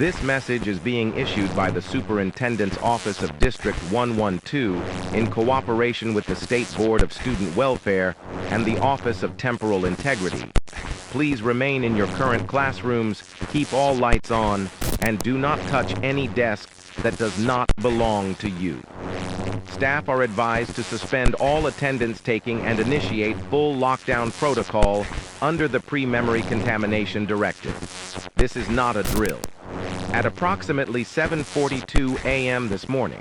This message is being issued by the Superintendent's Office of District 112 in cooperation with the State Board of Student Welfare and the Office of Temporal Integrity. Please remain in your current classrooms, keep all lights on, and do not touch any desk that does not belong to you. Staff are advised to suspend all attendance taking and initiate full lockdown protocol under the Pre-Memory Contamination Directive. This is not a drill. At approximately 7:42 a.m. this morning,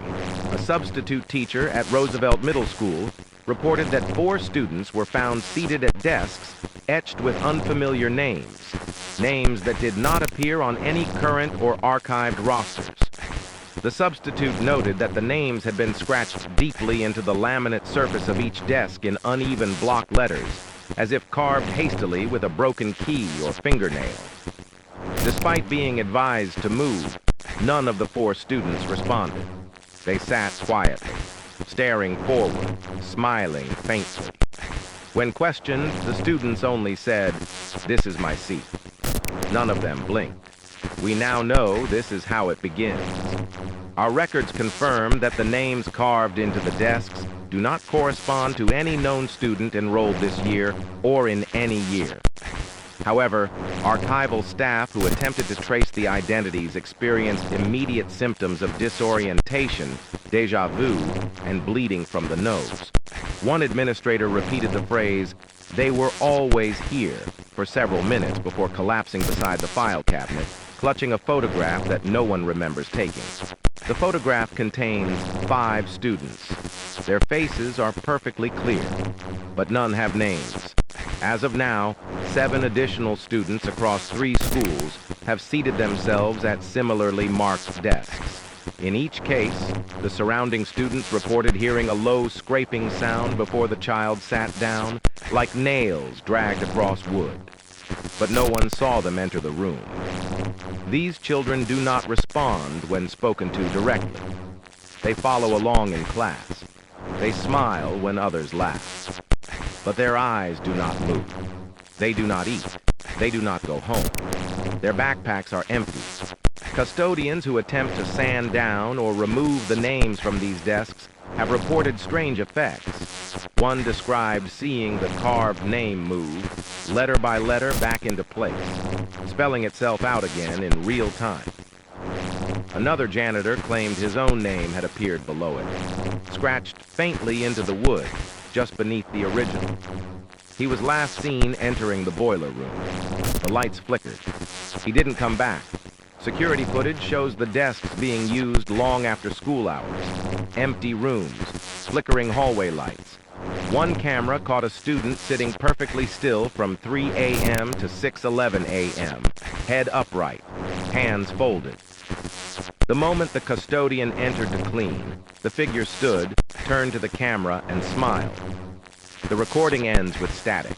a substitute teacher at Roosevelt Middle School reported that 4 students were found seated at desks etched with unfamiliar names, names that did not appear on any current or archived rosters. The substitute noted that the names had been scratched deeply into the laminate surface of each desk in uneven block letters, as if carved hastily with a broken key or fingernail. Despite being advised to move, none of the 4 students responded. They sat quietly, staring forward, smiling faintly. When questioned, the students only said, "This is my seat." None of them blinked. We now know this is how it begins. Our records confirm that the names carved into the desks do not correspond to any known student enrolled this year or in any year. However, archival staff who attempted to trace the identities experienced immediate symptoms of disorientation, déjà vu, and bleeding from the nose. One administrator repeated the phrase, "They were always here," for several minutes before collapsing beside the file cabinet, clutching a photograph that no one remembers taking. The photograph contains 5 students. Their faces are perfectly clear, but none have names. As of now, 7 additional students across 3 schools have seated themselves at similarly marked desks. In each case, the surrounding students reported hearing a low scraping sound before the child sat down, like nails dragged across wood. But no one saw them enter the room. These children do not respond when spoken to directly. They follow along in class. They smile when others laugh. But their eyes do not move. They do not eat. They do not go home. Their backpacks are empty. Custodians who attempt to sand down or remove the names from these desks have reported strange effects. One described seeing the carved name move, letter by letter, back into place, spelling itself out again in real time. Another janitor claimed his own name had appeared below it, scratched faintly into the wood, just beneath the original. He was last seen entering the boiler room. The lights flickered. He didn't come back. Security footage shows the desks being used long after school hours. Empty rooms, flickering hallway lights. One camera caught a student sitting perfectly still from 3 a.m. to 6:11 a.m., head upright, hands folded. The moment the custodian entered to clean, the figure stood, turned to the camera, and smiled. The recording ends with static.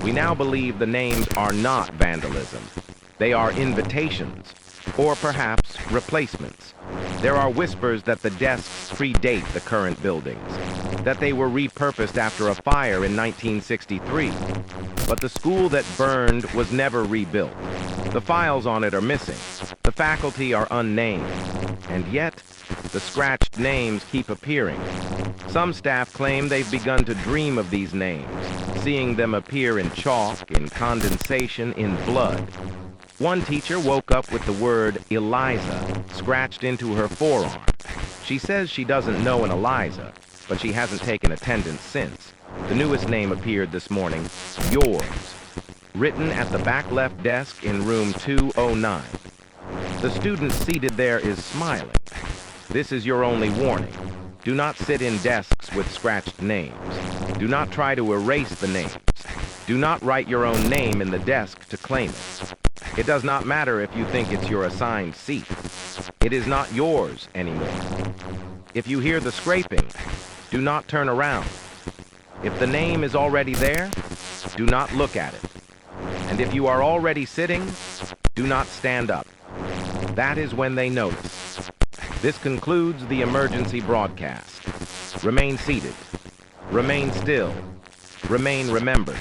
We now believe the names are not vandalism. They are invitations, or perhaps replacements. There are whispers that the desks predate the current buildings, that they were repurposed after a fire in 1963. But the school that burned was never rebuilt. The files on it are missing. The faculty are unnamed. And yet, the scratched names keep appearing. Some staff claim they've begun to dream of these names, seeing them appear in chalk, in condensation, in blood. One teacher woke up with the word Eliza scratched into her forearm. She says she doesn't know an Eliza, but she hasn't taken attendance since. The newest name appeared this morning, yours, written at the back left desk in room 209. The student seated there is smiling. This is your only warning. Do not sit in desks with scratched names. Do not try to erase the names. Do not write your own name in the desk to claim it. It does not matter if you think it's your assigned seat. It is not yours anymore. If you hear the scraping, do not turn around. If the name is already there, do not look at it. And if you are already sitting, do not stand up. That is when they notice. This concludes the emergency broadcast. Remain seated. Remain still. Remain remembered.